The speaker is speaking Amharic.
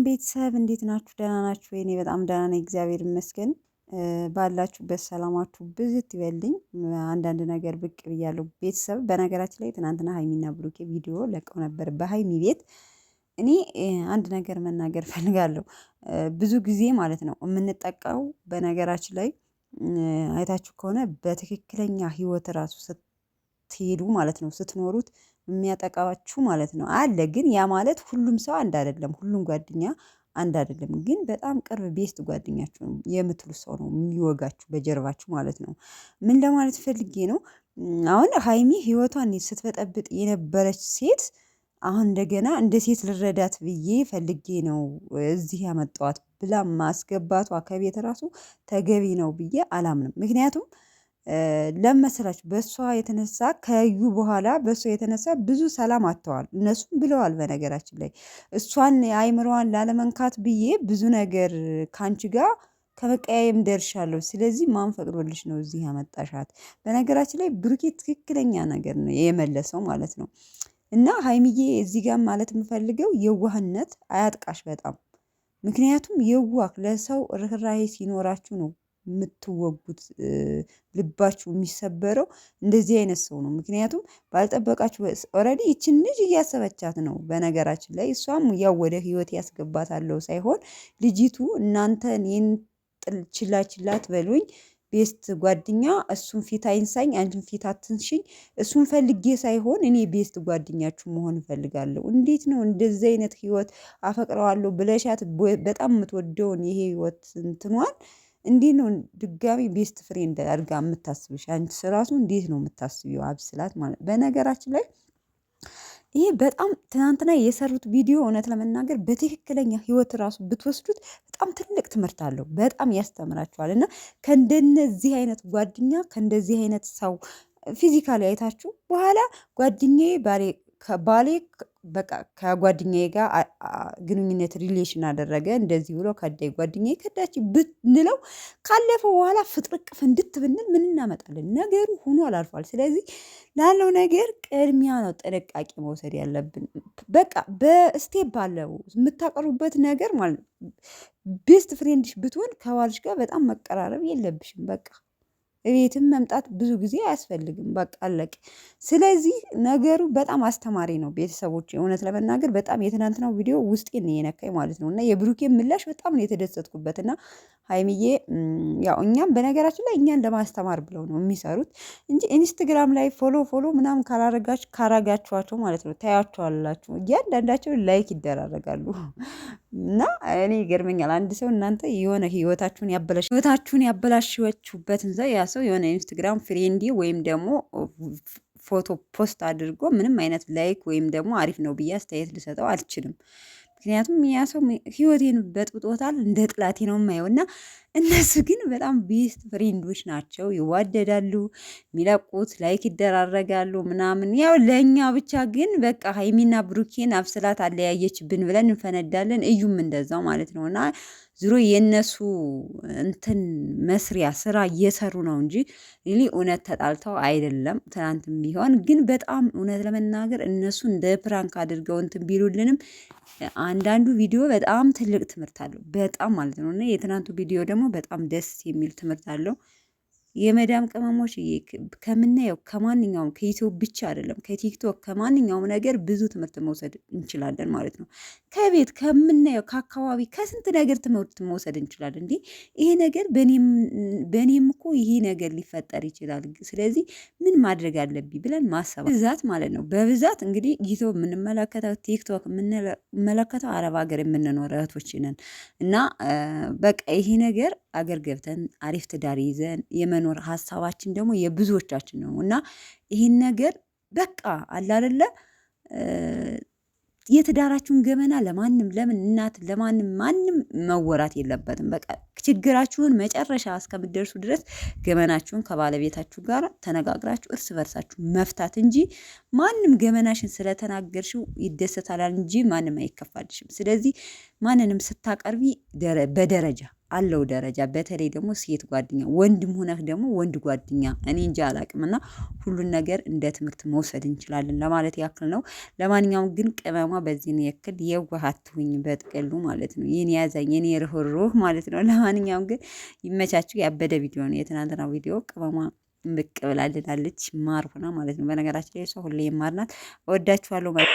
ቤተሰብ እንዴት ናችሁ? ደህና ናችሁ ወይ? እኔ በጣም ደህና ነኝ፣ እግዚአብሔር ይመስገን። ባላችሁበት ሰላማችሁ ብዝት ይበልኝ። አንዳንድ ነገር ብቅ ብያለሁ ቤተሰብ። በነገራችን ላይ ትናንትና ሀይሚና ብሩኬ ቪዲዮ ለቀው ነበር በሀይሚ ቤት። እኔ አንድ ነገር መናገር ፈልጋለሁ። ብዙ ጊዜ ማለት ነው የምንጠቃው በነገራችን ላይ አይታችሁ ከሆነ በትክክለኛ ህይወት ራሱ ስትሄዱ ማለት ነው ስትኖሩት የሚያጠቃችሁ ማለት ነው አለ። ግን ያ ማለት ሁሉም ሰው አንድ አይደለም፣ ሁሉም ጓደኛ አንድ አይደለም። ግን በጣም ቅርብ ቤስት ጓደኛችሁ ነው የምትሉ ሰው ነው የሚወጋችሁ በጀርባችሁ ማለት ነው። ምን ለማለት ፈልጌ ነው? አሁን ሀይሚ ህይወቷን ስትበጠብጥ የነበረች ሴት አሁን እንደገና እንደ ሴት ልረዳት ብዬ ፈልጌ ነው እዚህ ያመጣዋት ብላ ማስገባቷ ከቤት ራሱ ተገቢ ነው ብዬ አላምንም። ምክንያቱም ለመሰላችሁ በእሷ የተነሳ ከዩ በኋላ በእሷ የተነሳ ብዙ ሰላም አጥተዋል። እነሱም ብለዋል በነገራችን ላይ እሷን አይምሮዋን ላለመንካት ብዬ ብዙ ነገር ካንቺ ጋር ከመቀያየም ደርሻለሁ። ስለዚህ ማን ፈቅዶልሽ ነው እዚህ ያመጣሻት? በነገራችን ላይ ብሩኬ ትክክለኛ ነገር ነው የመለሰው ማለት ነው። እና ሀይሚዬ እዚህ ጋር ማለት የምፈልገው የዋህነት አያጥቃሽ በጣም። ምክንያቱም የዋህ ለሰው ርህራሄ ሲኖራችሁ ነው የምትወጉት፣ ልባችሁ የሚሰበረው እንደዚህ አይነት ሰው ነው። ምክንያቱም ባልጠበቃችሁ ኦልሬዲ ይችን ልጅ እያሰበቻት ነው በነገራችን ላይ። እሷም ያው ወደ ህይወት ያስገባታለሁ ሳይሆን ልጅቱ እናንተ እኔን ችላ ችላ ትበሉኝ ቤስት ጓደኛ እሱን ፊት አይንሳኝ አንቺን ፊት አትንሽኝ፣ እሱን ፈልጌ ሳይሆን እኔ ቤስት ጓደኛችሁ መሆን እፈልጋለሁ። እንዴት ነው እንደዚህ አይነት ህይወት አፈቅረዋለሁ ብለሻት በጣም የምትወደውን ይሄ ህይወት እንትኗን እንዴት ነው ድጋሚ ቤስት ፍሬንድ አድርጋ የምታስብሽ? አንቺ ራሱ እንዴት ነው የምታስቢው? አብስላት ማለት በነገራችን ላይ ይሄ በጣም ትናንትና የሰሩት ቪዲዮ እውነት ለመናገር በትክክለኛ ህይወት ራሱ ብትወስዱት በጣም ትልቅ ትምህርት አለው። በጣም ያስተምራችኋል። እና ከእንደነዚህ አይነት ጓደኛ ከእንደዚህ አይነት ሰው ፊዚካሊ አይታችሁ በኋላ ጓደኛዬ ባሌ በቃ ከጓደኛዬ ጋር ግንኙነት ሪሌሽን አደረገ እንደዚህ ብሎ ከዳይ ጓደኛዬ ከዳች ብንለው ካለፈው በኋላ ፍጥርቅፍ እንድትብንል ምን እናመጣለን? ነገሩ ሆኗል አልፏል። ስለዚህ ላለው ነገር ቅድሚያ ነው ጥንቃቄ መውሰድ ያለብን። በቃ በስቴፕ ባለው የምታቀርቡበት ነገር ማለት ነው። ቤስት ፍሬንድሽ ብትሆን ከባልሽ ጋር በጣም መቀራረብ የለብሽም። በቃ እቤትም መምጣት ብዙ ጊዜ አያስፈልግም። በቃ አለቅ። ስለዚህ ነገሩ በጣም አስተማሪ ነው ቤተሰቦች። እውነት ለመናገር በጣም የትናንትናው ቪዲዮ ውስጤን ነው የነካኝ ማለት ነው። እና የብሩኬ ምላሽ በጣም ነው የተደሰትኩበት። እና ሀይሚዬ ያው እኛም በነገራችን ላይ እኛን ለማስተማር ብለው ነው የሚሰሩት እንጂ ኢንስታግራም ላይ ፎሎ ምናምን ካራጋችኋቸው ማለት ነው ታያቸዋላችሁ። እያንዳንዳቸው ላይክ ይደራረጋሉ። እና እኔ ይገርመኛል አንድ ሰው እናንተ የሆነ ህይወታችሁን ያበላሽችሁበትን ያ ሰው የሆነ ኢንስታግራም ፍሬንዲ ወይም ደግሞ ፎቶ ፖስት አድርጎ ምንም አይነት ላይክ ወይም ደግሞ አሪፍ ነው ብዬ አስተያየት ልሰጠው አልችልም። ምክንያቱም ያ ሰው ህይወቴን በጥብጦታል፣ እንደ ጥላቴ ነው የማየው። እና እነሱ ግን በጣም ቤስት ፍሬንዶች ናቸው፣ ይዋደዳሉ፣ የሚለቁት ላይክ ይደራረጋሉ ምናምን። ያው ለእኛ ብቻ ግን በቃ ሀይሚና ብሩኬን አብስላት አለያየችብን ብለን እንፈነዳለን። እዩም እንደዛው ማለት ነው። እና ዙሮ የእነሱ እንትን መስሪያ ስራ እየሰሩ ነው እንጂ ሪሊ እውነት ተጣልተው አይደለም። ትናንትም ቢሆን ግን በጣም እውነት ለመናገር እነሱ እንደ ፕራንክ አድርገው እንትን ቢሉልንም አንዳንዱ ቪዲዮ በጣም ትልቅ ትምህርት አለው፣ በጣም ማለት ነው። እና የትናንቱ ቪዲዮ ደግሞ በጣም ደስ የሚል ትምህርት አለው። የመዳም ቅመሞች ከምናየው ከማንኛውም ከዩቲዩብ ብቻ አይደለም ከቲክቶክ ከማንኛውም ነገር ብዙ ትምህርት መውሰድ እንችላለን ማለት ነው። ከቤት ከምናየው ከአካባቢ ከስንት ነገር ትምህርት መውሰድ እንችላለን። እንዲህ ይሄ ነገር በእኔም እኮ ይሄ ነገር ሊፈጠር ይችላል፣ ስለዚህ ምን ማድረግ አለብኝ ብለን ማሰብ ብዛት ማለት ነው። በብዛት እንግዲህ ዩቲዩብ የምንመለከተው ቲክቶክ የምንመለከተው አረብ ሀገር የምንኖር እህቶች ነን እና በቃ ይሄ ነገር አገር ገብተን አሪፍ ትዳር ይዘን የመኖር ሀሳባችን ደግሞ የብዙዎቻችን ነው እና ይህን ነገር በቃ አላደለ የትዳራችሁን ገመና ለማንም ለምን እናት ማንም መወራት የለበትም። በቃ ችግራችሁን መጨረሻ እስከምትደርሱ ድረስ ገመናችሁን ከባለቤታችሁ ጋር ተነጋግራችሁ እርስ በርሳችሁ መፍታት እንጂ ማንም ገመናሽን ስለተናገርሽው ይደሰታል እንጂ ማንም አይከፋልሽም። ስለዚህ ማንንም ስታቀርቢ በደረጃ አለው ደረጃ። በተለይ ደግሞ ሴት ጓደኛ፣ ወንድም ሆነህ ደግሞ ወንድ ጓደኛ እኔ እንጂ አላቅም። እና ሁሉን ነገር እንደ ትምህርት መውሰድ እንችላለን ለማለት ያክል ነው። ለማንኛውም ግን ቅመሟ በዚህን ያክል የዋህ አትሁኝ በጥቅሉ ማለት ነው። ይህን ያዛኝ የኔ ርህሩህ ማለት ነው። ለማንኛውም ግን ይመቻችሁ። ያበደ ቪዲዮ ነው የትናንትና ቪዲዮ። ቅመሟ ብቅ ብላልናለች ማር ሆና ማለት ነው። በነገራችን ላይ እሷ ሁሌ ማር ናት። እወዳችኋለሁ ማለት